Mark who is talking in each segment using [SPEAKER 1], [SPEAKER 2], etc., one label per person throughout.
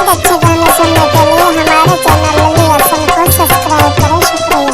[SPEAKER 1] मज़ीद अच्छे गाने सुनने के लिए हमारे चैनल लल्ली हसन को सब्सक्राइब करें। शुक्रिया।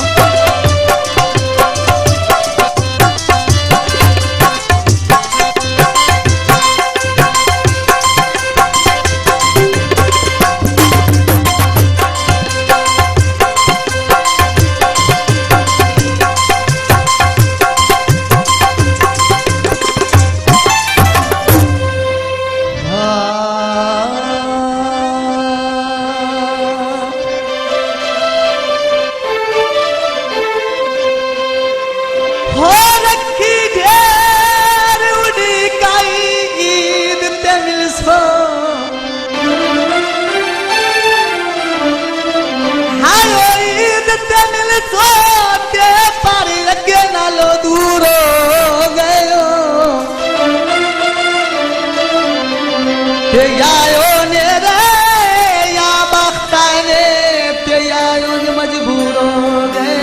[SPEAKER 2] मजबूर हो गए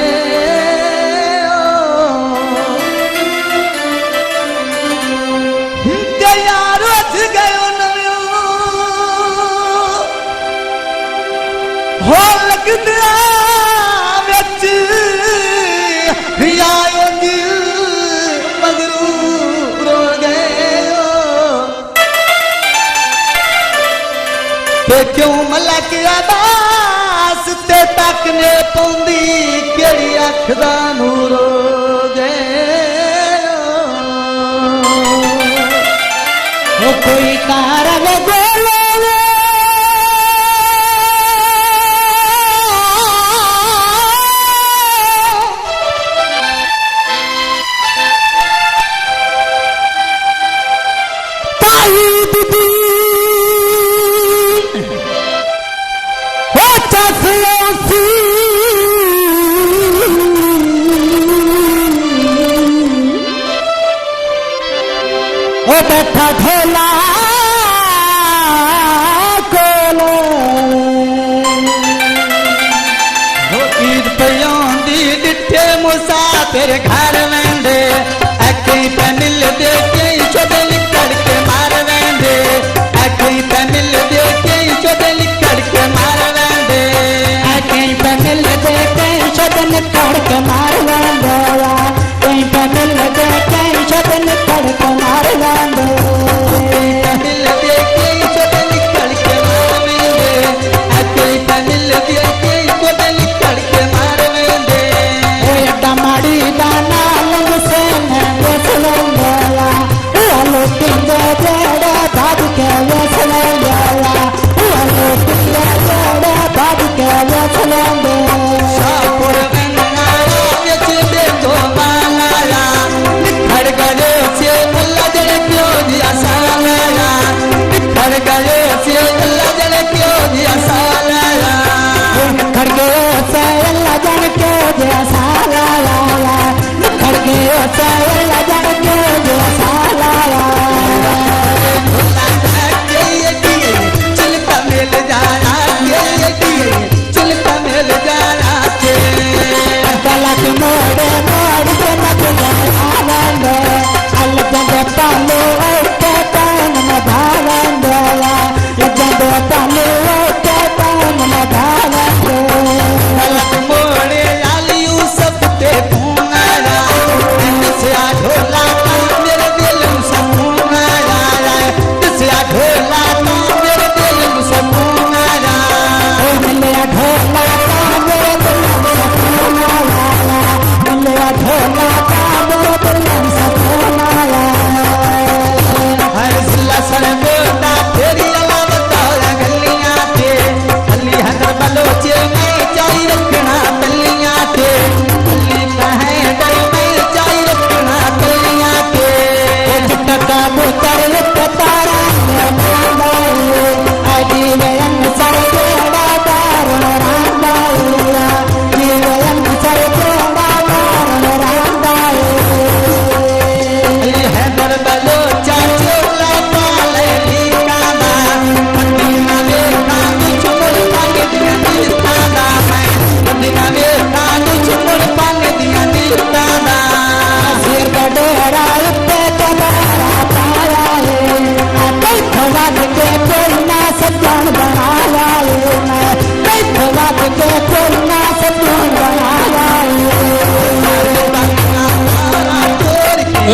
[SPEAKER 2] रोज गयो नयो हो लगदा विच आयो दिल मगरूर हो गए ते क्यों मलक अब्बास ते तकने पौंदी केड़ी अख दा नूर हो गए हो कोई कारण बोलो बैठा ढोला कोलो हो ईद पयोंदी डिठे मुसाफिर घर वेंदे अखी पे मिल दे के छोड़े लिकड़ के मार वेंदे अखी पे मिल दे के छोड़े लिकड़ के मार वेंदे अखी पे मिल दे के छोड़े लिकड़ के मार वेंदे कहीं पे मिल दे के छोड़े लिकड़ के मार वेंदे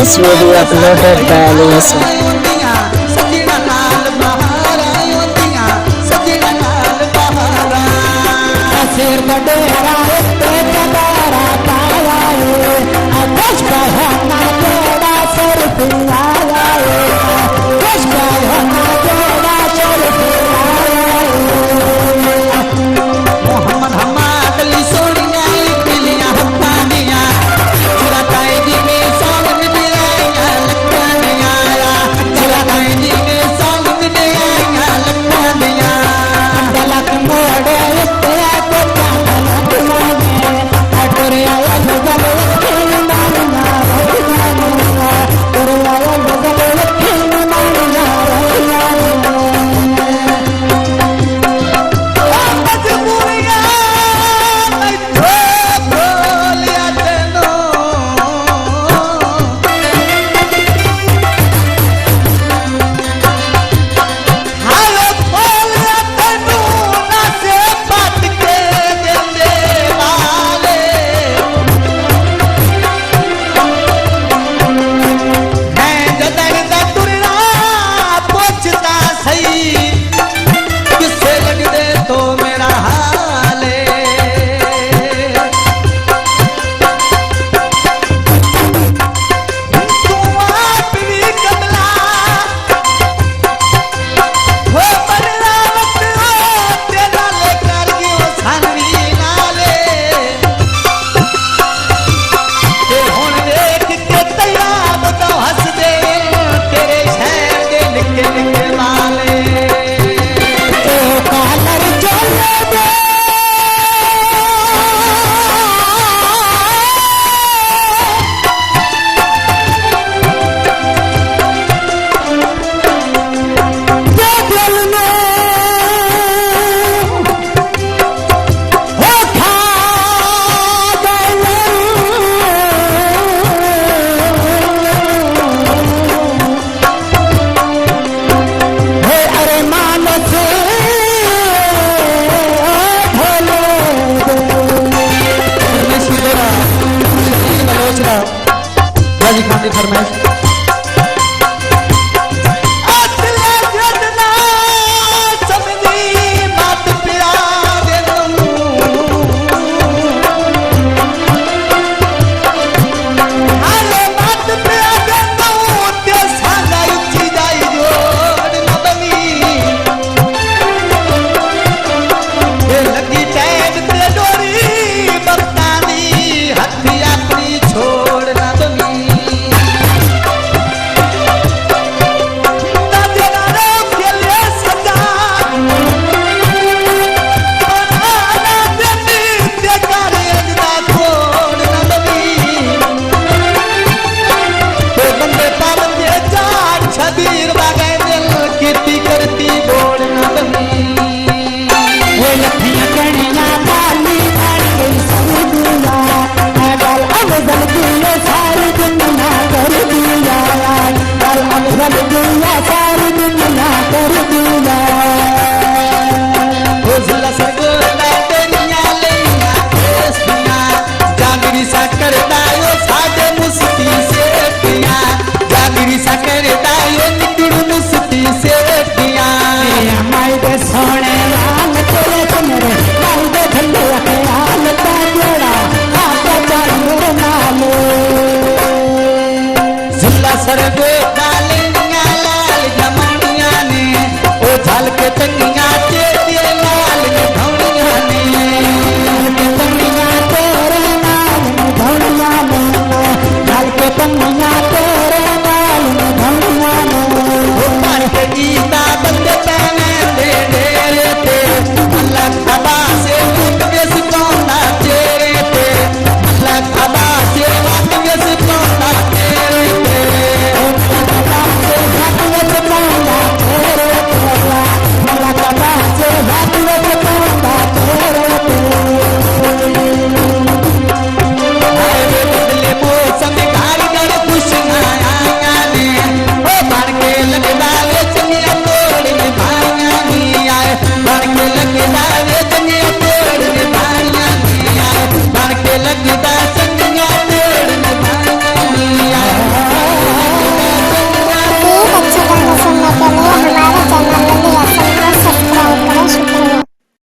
[SPEAKER 3] This video uploaded by Aliasa.
[SPEAKER 2] सजना नाल बहारा योतियां सजना नाल बहारा सिर बडेरा ते जबारा पाया है आकाश का होना तेरा सर पिलाया है आकाश का होना तेरा सर पिलाया है मोहम्मद हमाद ली सोनिया पिलियां हत्तानिया चुरा काई दी में सॉन्ग में दिलाया लक्कानिया चुरा काई दी में सॉन्ग में दिलाया लक्कानिया दलक मोड़े तेरा को लक मोड़े अटरे आया गगल खेल मारना तेरे आया गगल खेल मारना मजबूरियां मैं भोलिया तेनो हालो भोलिया तेनो ना से बात के देंदे वाले मैं जदड़ दा तुरना पूछता सही किससे लग दे तो मेरा हाले तू आप भी कमला हो बदलावत हो तेरा लेकर गयो सानवी नाले ते हुण देख के तैयार तो हंस दे तेरे शहर दे निक्के निक्के वाले ओ कालर चले दे दिल में हो खा हे अरे मानस भोले गाजी खान की फरमाइश